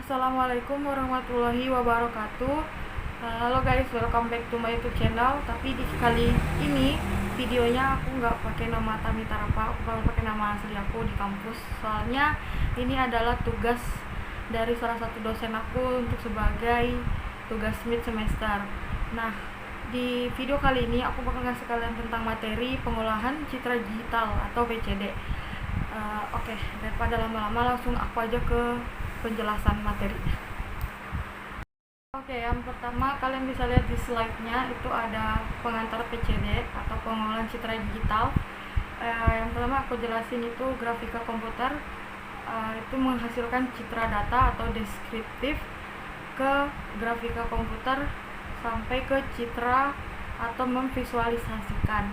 Assalamualaikum warahmatullahi wabarakatuh. Halo guys, welcome back to my YouTube channel. Tapi di kali ini videonya aku nggak pakai nama Tamita Rapa, aku bakal pakai nama asli aku di kampus. Soalnya ini adalah tugas dari salah satu dosen aku untuk sebagai tugas mid semester. Nah, di video kali ini aku bakal ngasih kalian tentang materi pengolahan citra digital atau PCD. Oke, daripada lama-lama langsung aku aja ke penjelasan materinya. Oke, yang pertama kalian bisa lihat di slide-nya itu ada pengantar PCD atau pengolahan citra digital. Yang pertama aku jelasin itu grafika komputer, itu menghasilkan citra data atau deskriptif ke grafika komputer sampai ke citra atau memvisualisasikan.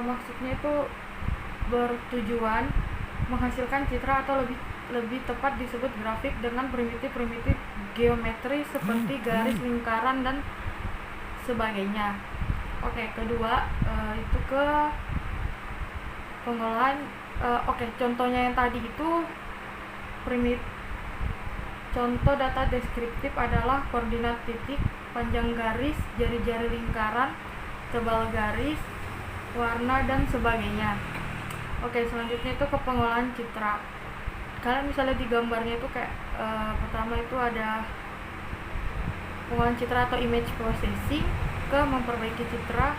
Maksudnya itu bertujuan menghasilkan citra atau lebih tepat disebut grafik dengan primitif geometri seperti garis, lingkaran dan sebagainya. Oke, kedua itu ke pengolahan. Contohnya yang tadi itu contoh data deskriptif adalah koordinat titik, panjang garis, jari-jari lingkaran, tebal garis, warna dan sebagainya. Oke, selanjutnya itu ke pengolahan citra. Kalian bisa lihat di gambarnya itu kayak pertama itu ada pengolahan citra atau image processing, ke memperbaiki citra,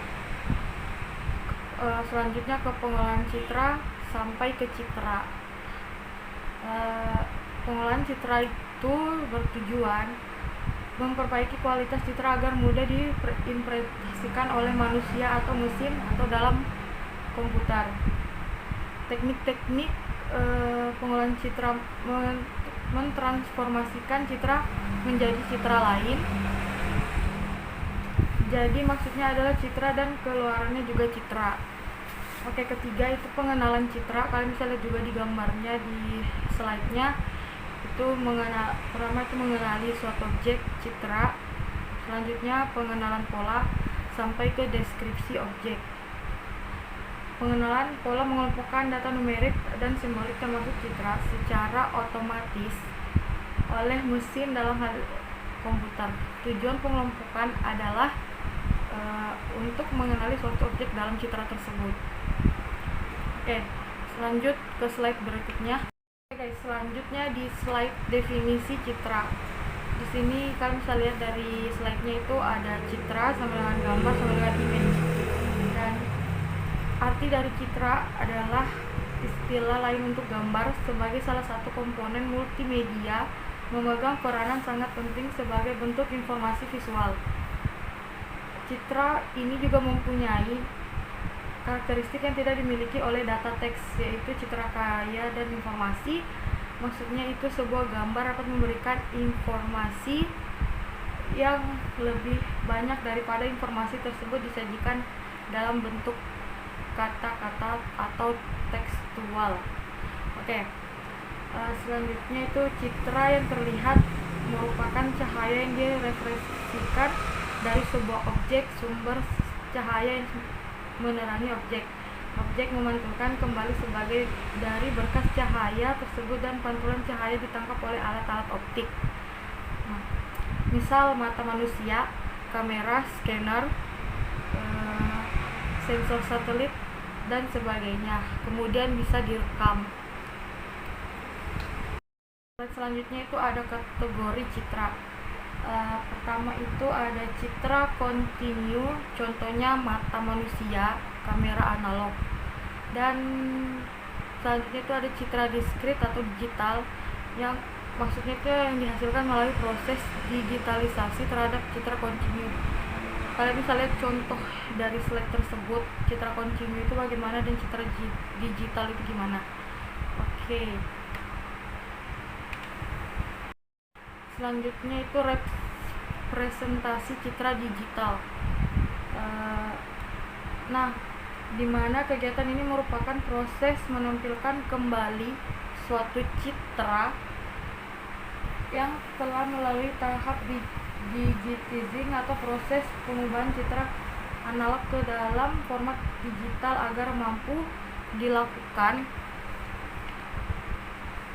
selanjutnya ke pengolahan citra sampai ke citra. Pengolahan citra itu bertujuan memperbaiki kualitas citra agar mudah diinterpretasikan oleh manusia atau mesin atau dalam komputer. Teknik-teknik pengolahan citra mentransformasikan citra menjadi citra lain. Jadi maksudnya adalah citra dan keluarannya juga citra. Oke, ketiga itu pengenalan citra. Kalian bisa lihat juga di gambarnya di slide-nya. Pertama itu mengenali suatu objek citra, selanjutnya pengenalan pola sampai ke deskripsi objek. Pengenalan pola mengelompokkan data numerik dan simbolik termasuk citra secara otomatis oleh mesin dalam hal komputer. Tujuan pengelompokan adalah untuk mengenali suatu objek dalam citra tersebut. Oke, lanjut ke slide berikutnya. Guys, selanjutnya di slide definisi citra. Di sini kalian bisa lihat dari slide-nya itu ada citra sama dengan gambar sama dengan image. Dan arti dari citra adalah istilah lain untuk gambar sebagai salah satu komponen multimedia, memegang peranan sangat penting sebagai bentuk informasi visual. Citra ini juga mempunyai karakteristik yang tidak dimiliki oleh data teks, yaitu citra kaya dan informasi. Maksudnya itu sebuah gambar dapat memberikan informasi yang lebih banyak daripada informasi tersebut disajikan dalam bentuk kata-kata atau tekstual. Oke, selanjutnya itu citra yang terlihat merupakan cahaya yang direfleksikan dari sebuah objek. Sumber cahaya yang menerangi objek. Objek memantulkan kembali sebagai dari berkas cahaya tersebut dan pantulan cahaya ditangkap oleh alat-alat optik. Misal mata manusia, kamera, scanner, sensor satelit dan sebagainya. Kemudian bisa direkam. Selanjutnya itu ada kategori citra. Pertama itu ada citra kontinu, contohnya mata manusia, kamera analog. Dan selanjutnya itu ada citra diskrit atau digital, yang maksudnya itu yang dihasilkan melalui proses digitalisasi terhadap citra kontinu. Kalian bisa lihat contoh dari slide tersebut, citra kontinu itu bagaimana dan citra digital itu gimana. Oke. Selanjutnya itu representasi citra digital. Di mana kegiatan ini merupakan proses menampilkan kembali suatu citra yang telah melalui tahap digitizing atau proses pengubahan citra analog ke dalam format digital agar mampu dilakukan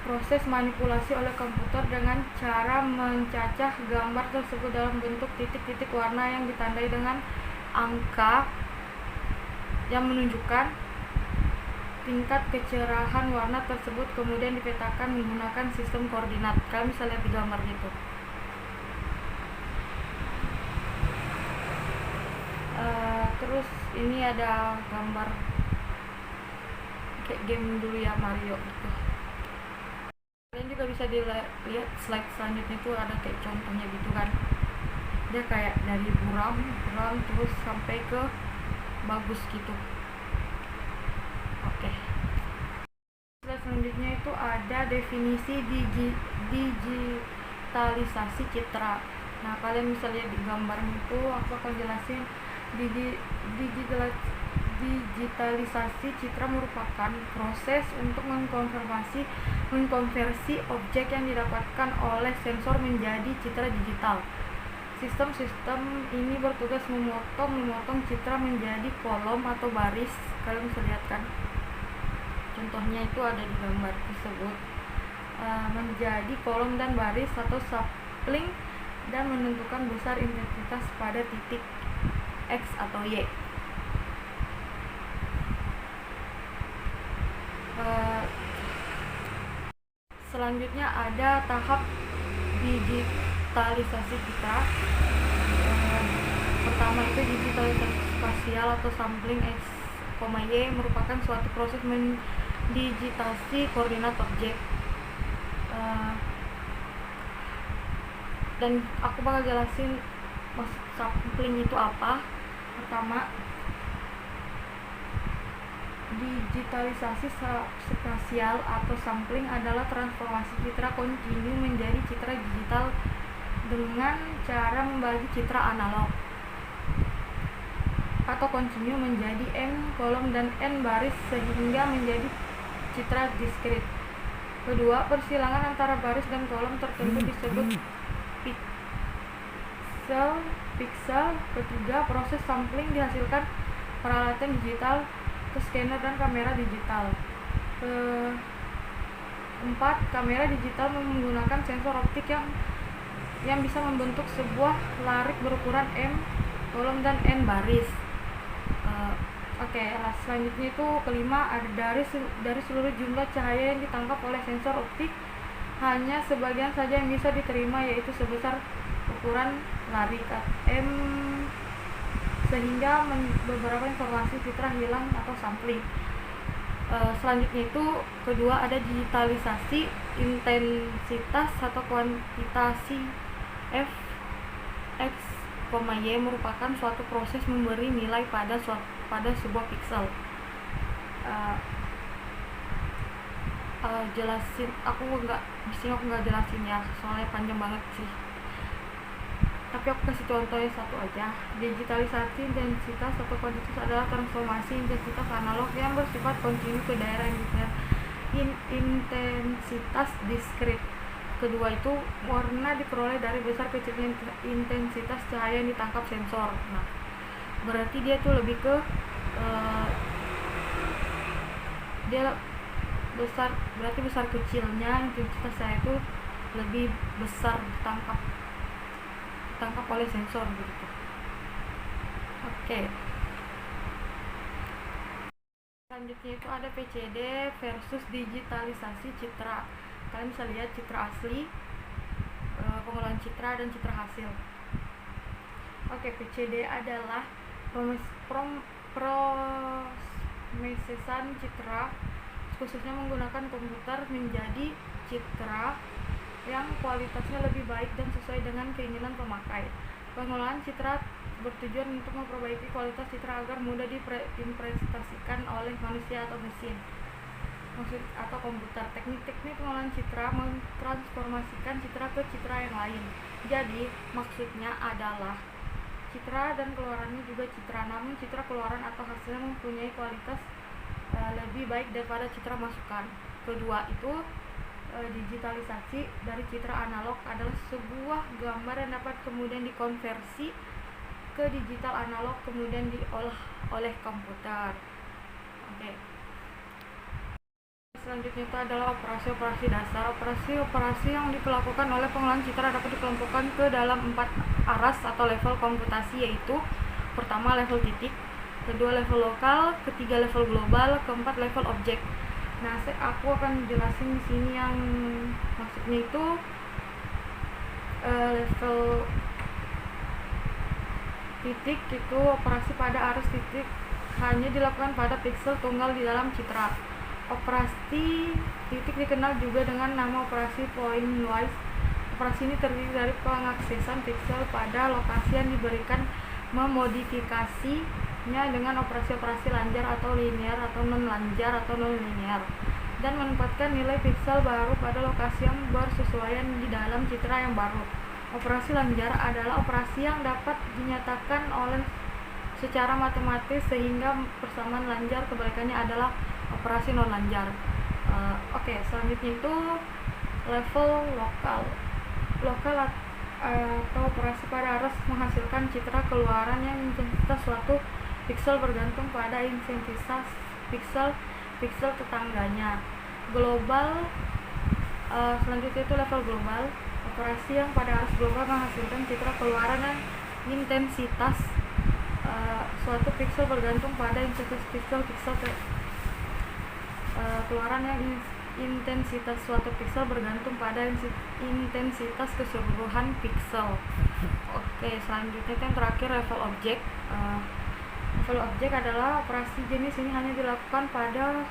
proses manipulasi oleh komputer dengan cara mencacah gambar tersebut dalam bentuk titik-titik warna yang ditandai dengan angka yang menunjukkan tingkat kecerahan warna tersebut, kemudian dipetakan menggunakan sistem koordinat. Kalian bisa lihat di gambar gitu. Terus ini ada gambar kayak game dulu ya, Mario gitu. Kalian juga bisa dilihat slide selanjutnya itu ada kayak contohnya gitu kan, dia kayak dari buram terus sampai ke bagus gitu. Oke. Slide selanjutnya itu ada definisi digitalisasi citra. Nah, kalian bisa lihat di gambar itu, aku akan jelasin. Digitalisasi citra merupakan proses untuk mengkonversi objek yang didapatkan oleh sensor menjadi citra digital. Sistem ini bertugas memotong citra menjadi kolom atau baris. Kalian bisa lihat kan, contohnya itu ada di gambar tersebut, menjadi kolom dan baris atau sapling, dan menentukan besar intensitas pada titik X atau Y. Selanjutnya ada tahap digitalisasi citra. Pertama itu digitalisasi spasial atau sampling X, Y merupakan suatu proses mendigitasi koordinat objek. Dan aku bakal jelasin maksud sampling itu apa. Pertama, digitalisasi spasial atau sampling adalah transformasi citra kontinu menjadi citra digital dengan cara membagi citra analog atau kontinu menjadi n kolom dan n baris sehingga menjadi citra diskrit. Kedua, persilangan antara baris dan kolom tertentu disebut piksel. Ketiga, proses sampling dihasilkan peralatan digital ke scanner dan kamera digital. Keempat, kamera digital menggunakan sensor optik yang bisa membentuk sebuah larik berukuran M kolom dan N baris. Selanjutnya itu kelima, ada dari seluruh jumlah cahaya yang ditangkap oleh sensor optik, hanya sebagian saja yang bisa diterima, yaitu sebesar ukuran larik M, sehingga beberapa informasi citra hilang atau sampling. Selanjutnya itu kedua, ada digitalisasi intensitas atau kuantitasi F, X, Y merupakan suatu proses memberi nilai pada sebuah piksel. Jelasin, aku nggak jelasin ya, soalnya panjang banget sih. Tapi aku kasih contohnya satu aja. Digitalisasi intensitas atau kuantitas adalah transformasi intensitas analog yang bersifat kontinu ke daerah intensitas diskrit. Kedua itu warna diperoleh dari besar kecilnya intensitas cahaya yang ditangkap sensor. Nah, berarti dia tuh lebih ke berarti besar kecilnya intensitas cahaya itu lebih besar ditangkap oleh sensor begitu. Oke. Selanjutnya itu ada PCD versus digitalisasi citra. Kalian bisa lihat citra asli, pengolahan citra, dan citra hasil. Oke, PCD adalah prosesan citra, khususnya menggunakan komputer, menjadi citra yang kualitasnya lebih baik dan sesuai dengan keinginan pemakai. Pengolahan citra bertujuan untuk memperbaiki kualitas citra agar mudah diinterpretasikan oleh manusia atau mesin atau komputer. Teknik-teknik pengolahan citra mentransformasikan citra ke citra yang lain. Jadi, maksudnya adalah citra dan keluarannya juga citra, namun citra keluaran atau hasilnya mempunyai kualitas lebih baik daripada citra masukan. Kedua itu digitalisasi dari citra analog adalah sebuah gambar yang dapat kemudian dikonversi ke digital analog kemudian diolah oleh komputer. Oke. Selanjutnya itu adalah operasi-operasi dasar. Operasi-operasi yang dilakukan oleh pengolahan citra dapat dikelompokkan ke dalam 4 aras atau level komputasi, yaitu pertama level titik, kedua level lokal, ketiga level global, keempat level objek. Nah, aku akan jelasin di sini yang maksudnya itu level titik itu operasi pada arus titik hanya dilakukan pada piksel tunggal di dalam citra. Operasi titik dikenal juga dengan nama operasi pointwise. Operasi ini terdiri dari pengaksesan piksel pada lokasi yang diberikan, memodifikasinya dengan operasi-operasi lanjar atau linear atau non-lanjar atau non-linear, dan menempatkan nilai piksel baru pada lokasi yang bersesuaian di dalam citra yang baru. Operasi lanjar adalah operasi yang dapat dinyatakan oleh secara matematis sehingga persamaan lanjar kebalikannya adalah operasi non lanjar. Selanjutnya itu level lokal. Atau operasi pada arus menghasilkan citra keluaran yang intensitas suatu piksel bergantung pada intensitas piksel tetangganya. Global. Selanjutnya itu level global. Operasi yang pada arus global menghasilkan citra keluaran yang intensitas suatu piksel bergantung pada intensitas piksel keluaran yang intensitas suatu piksel bergantung pada intensitas keseluruhan piksel. Selanjutnya yang terakhir level objek. Level objek adalah operasi jenis ini hanya dilakukan pada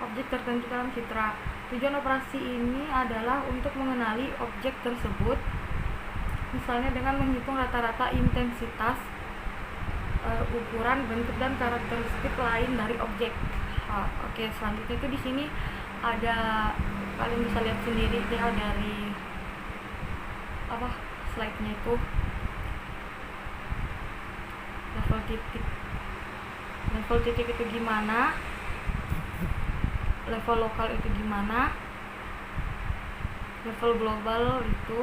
objek tertentu dalam citra. Tujuan operasi ini adalah untuk mengenali objek tersebut, misalnya dengan menghitung rata-rata intensitas, ukuran, bentuk, dan karakteristik lain dari objek. Selanjutnya itu di sini ada, kalian bisa lihat sendiri ya dari slide-nya itu level titik itu gimana, level lokal itu gimana, level global itu,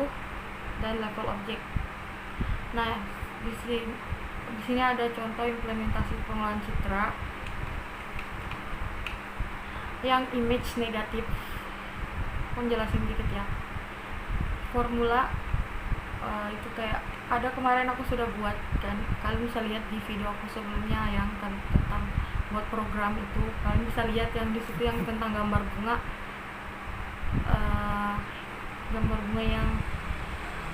dan level objek. Nah, di sini ada contoh implementasi pengolahan citra yang image negatif. Aku jelasin dikit ya. Formula itu kayak ada kemarin aku sudah buat kan. Kalian bisa lihat di video aku sebelumnya yang tentang buat program itu. Kalian bisa lihat yang di situ yang tentang gambar bunga. Gambar bunga yang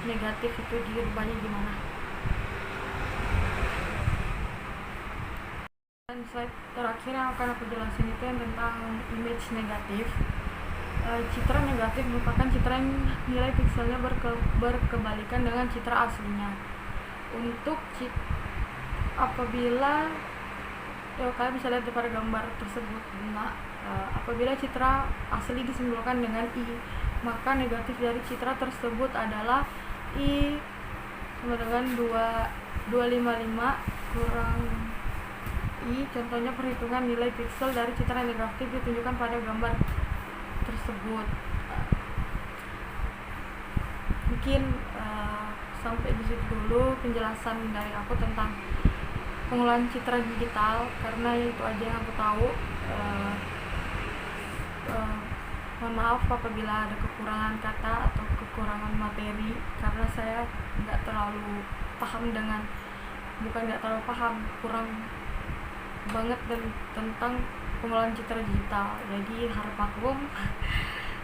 negatif itu dirubahnya gimana. Dan slide terakhir yang akan aku jelasin itu yang tentang image negatif. Citra negatif merupakan citra yang nilai pikselnya berkebalikan dengan citra aslinya. Untuk apabila kalian bisa lihat pada gambar tersebut, apabila citra asli disimbolkan dengan I, maka negatif dari citra tersebut adalah I sama dengan 255 kurang I. Contohnya perhitungan nilai piksel dari citra negatif ditunjukkan pada gambar tersebut. Mungkin sampai di situ dulu penjelasan dari aku tentang pengolahan citra digital, karena itu aja yang aku tahu. Mohon maaf apabila ada kekurangan kata atau kekurangan materi, karena saya kurang banget tentang pengolahan citra digital, jadi harap maklum.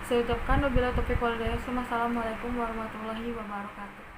Saya ucapkan wabillahi taufiq wal hidayah. Wassalamualaikum warahmatullahi wabarakatuh.